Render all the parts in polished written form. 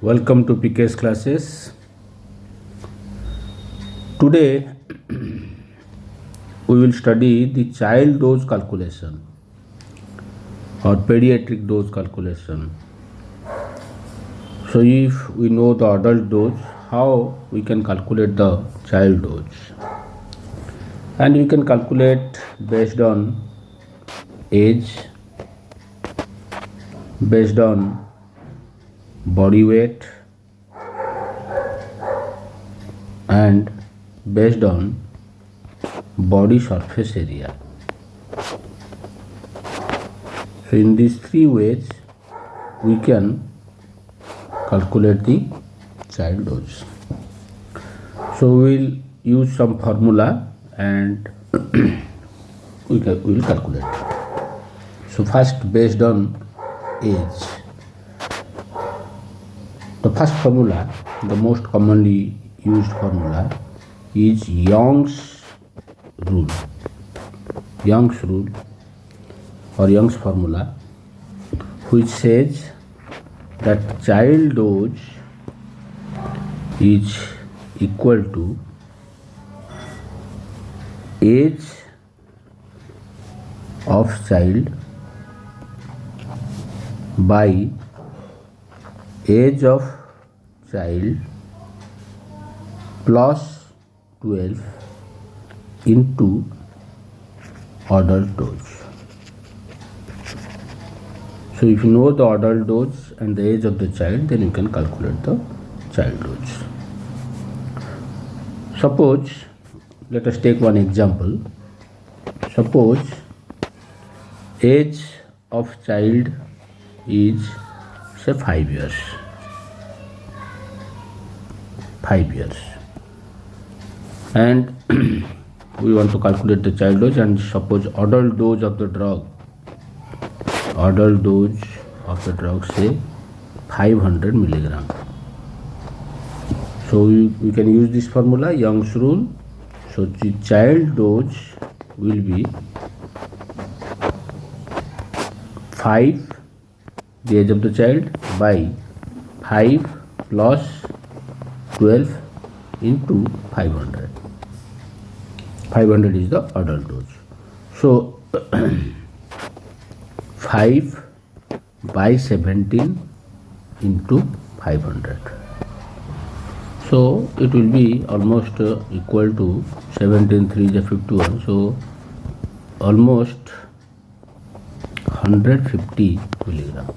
Welcome to PK's classes. Today we will study the child dose calculation or pediatric dose calculation. So if we know the adult dose, how we can calculate the child dose? And we can calculate based on age, based on body weight, and based on body surface area. So in these three ways we can calculate the child dose. So we will use some formula and we will calculate. So first, based on age. The first formula, the most commonly used formula, is Young's rule. Young's rule or Young's formula, which says that child dose is equal to age of child by age of child plus 12 into adult dose. So if you know the adult dose and the age of the child, then you can calculate the child dose. Suppose, let us take one example. Suppose age of child is say 5 years. 5 years. And we want to calculate the child dose, and suppose adult dose of the drug. Adult dose of the drug, say 500 milligram. So we can use this formula, Young's rule. So the child dose will be 5, the age of the child, by 5 plus 12 into 500. 500 is the adult dose. So 5 by 17 into 500. So it will be almost equal to 17 3 is 51. So almost 150 milligram.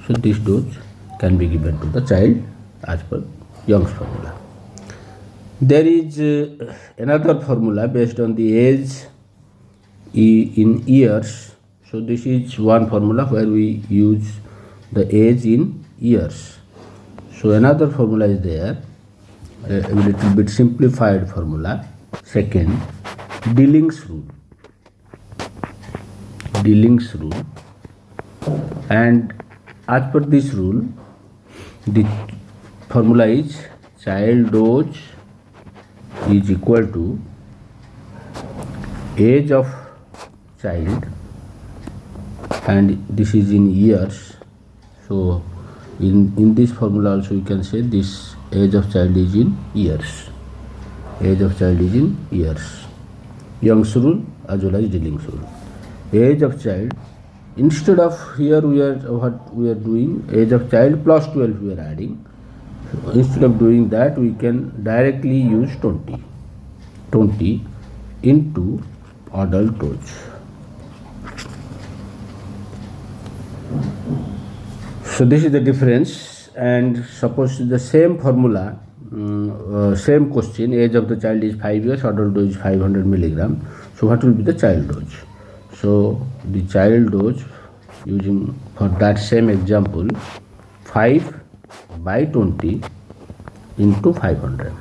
So this dose can be given to the child as per Young's formula. There is another formula based on the age in years. So this is one formula where we use the age in years. So another formula is there, a little bit simplified formula. Second, Dilling's rule. Dilling's rule. And as per this rule, the formula is child dose is equal to age of child, and this is in years. So in this formula also you can say this age of child is in years. Age of child is in years. Young's rule as well as Dilling's rule. Age of child, instead of here we are doing age of child plus 12 we are adding. So instead of doing that, we can directly use 20 into adult dose. So this is the difference. And suppose the same formula, same question, age of the child is 5 years, adult dose is 500 milligram. So what will be the child dose? So the child dose, using for that same example, 5 by 20 into 500.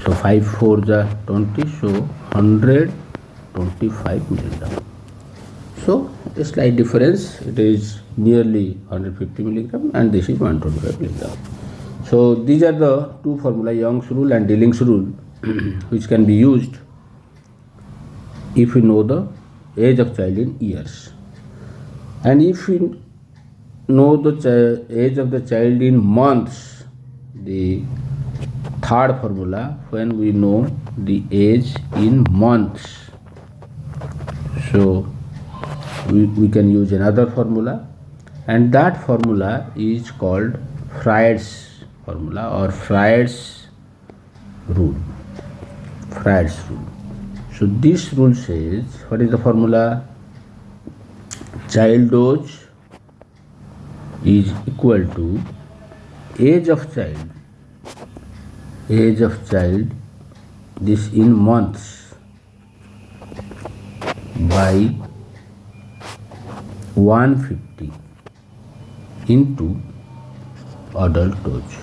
So 5 4 is 20, so 125 milligram. So a slight difference, it is nearly 150 milligram and this is 125 milligram. So these are the two formula, Young's rule and Dilling's rule, which can be used if we know the age of child in years. And if we know the age of the child in months, the third formula, when we know the age in months, so we can use another formula, and that formula is called Freud's formula or Freud's rule. Freud's rule. So this rule says, what is the formula? Child dose is equal to age of child, this in months, by 150 into adult dose.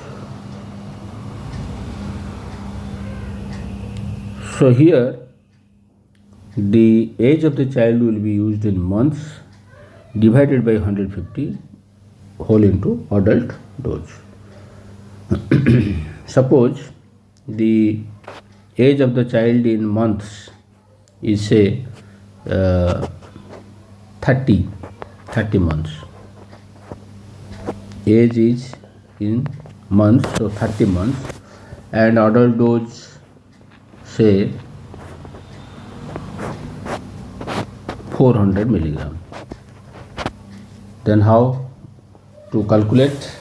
So here the age of the child will be used in months divided by 150 whole into adult dose. Suppose the age of the child in months is say 30 months. Age is in months, so 30 months, and adult dose say 400 milligram. Then how to calculate?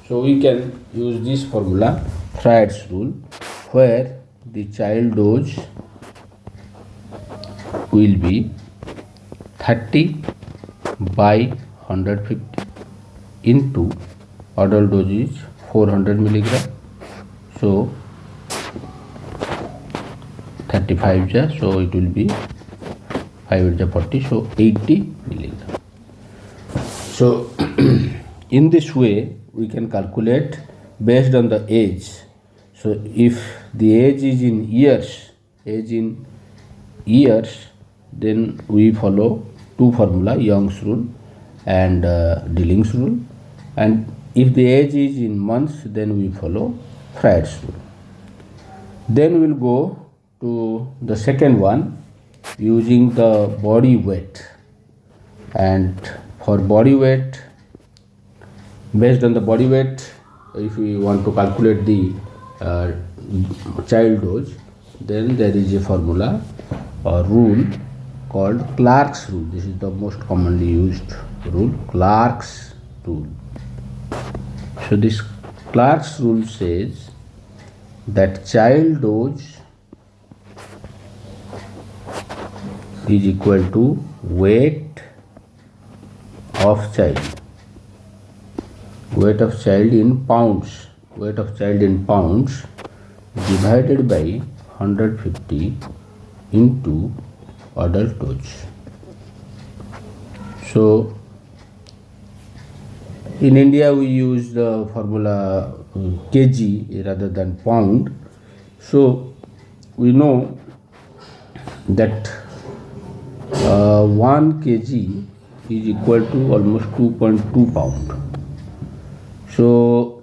So we can use this formula, Freud's rule, where the child dose will be 30 by 150 into adult dose is 400 milligram. So 35, so it will be 5 40, so 80 milligram. So in this way we can calculate based on the age. So if the age is in years, then we follow two formula, Young's rule and Dilling's rule, and if the age is in months, then we follow Freud's rule. Then we will go to the second one, using the body weight, and for body weight, based on the body weight, if we want to calculate the child dose, then there is a formula or rule called Clark's rule. This is the most commonly used rule, Clark's rule. So this Clark's rule says that child dose is equal to weight of child in pounds, divided by 150 into adult dose. So in India we use the formula kg rather than pound. So we know that 1 kg is equal to almost 2.2 pound. So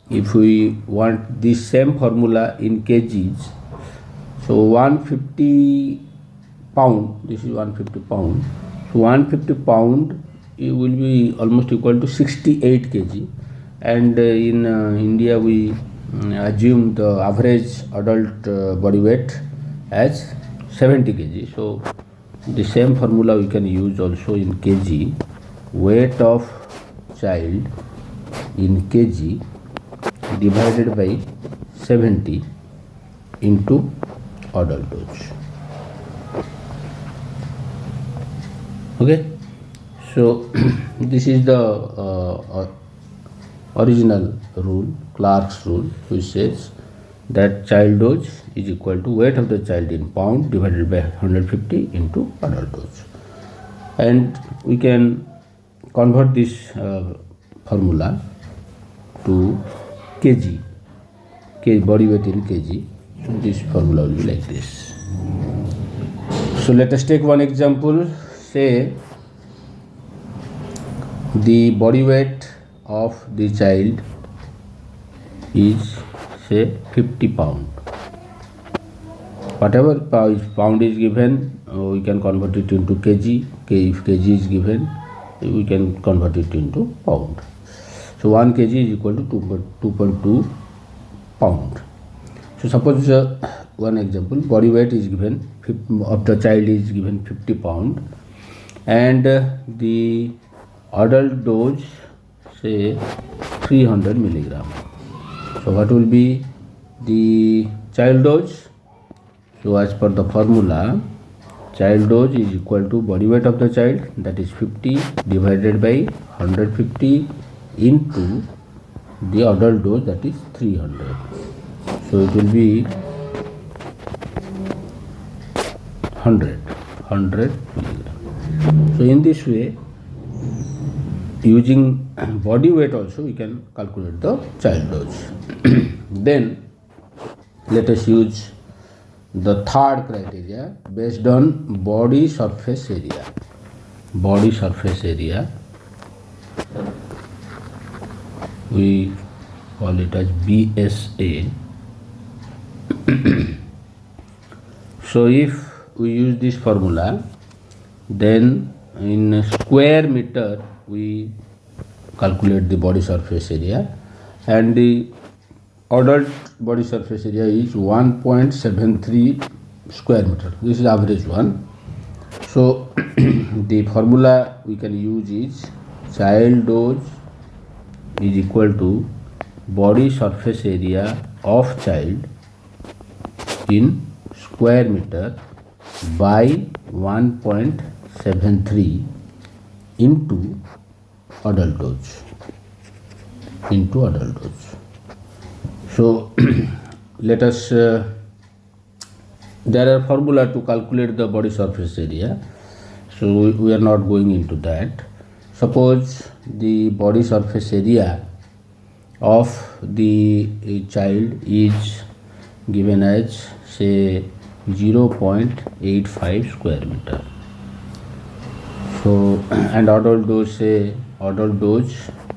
if we want this same formula in kgs, so 150 pound, this is 150 pound, so 150 pound it will be almost equal to 68 kg, and in India we assume the average adult body weight as 70 kg. So the same formula we can use also in kg, weight of child in kg divided by 70 into adult dose. Okay, so this is the original rule, Clark's rule, which says that child dose is equal to weight of the child in pound divided by 150 into adult dose, and we can convert this formula to kg, body weight in kg. So this formula will be like this. So let us take one example. Say the body weight of the child is say 50 pound. Whatever pound is given, we can convert it into kg. If kg is given, we can convert it into pound. So 1 kg is equal to 2.2 pound. So suppose one example, body weight is given of the child is given 50 pound, and the adult dose say 300 milligram. So what will be the child dose? So as per the formula, child dose is equal to body weight of the child, that is 50 divided by 150 into the adult dose, that is 300. So it will be 100 milligram. So in this way, using body weight also we can calculate the child dose. Then let us use the third criteria based on body surface area. Body surface area, we call it as BSA. So if we use this formula, then in square meter we calculate the body surface area, and the adult body surface area is 1.73 square meter. This is average one. So the formula we can use is child dose is equal to body surface area of child in square meter by 1.73 into adult dose. So let us there are formula to calculate the body surface area, so we are not going into that. Suppose the body surface area of the child is given as say 0.85 square meter. So and adult dose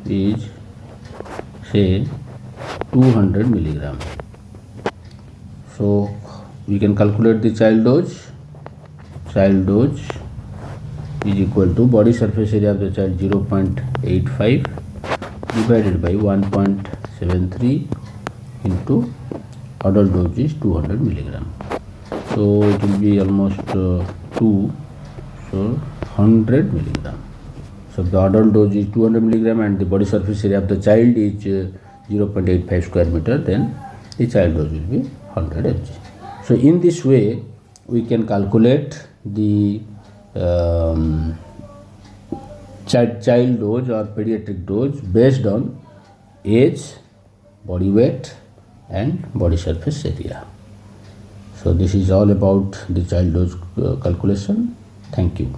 is say 200 milligram. So we can calculate the child dose. Child dose is equal to body surface area of the child 0.85 divided by 1.73 into adult dose is 200 milligram. So it will be almost 100 milligram. So the adult dose is 200 milligram and the body surface area of the child is 0.85 square meter, then the child dose will be 100 mg. So in this way we can calculate the child dose or pediatric dose based on age, body weight and body surface area. So this is all about the child dose calculation. Thank you.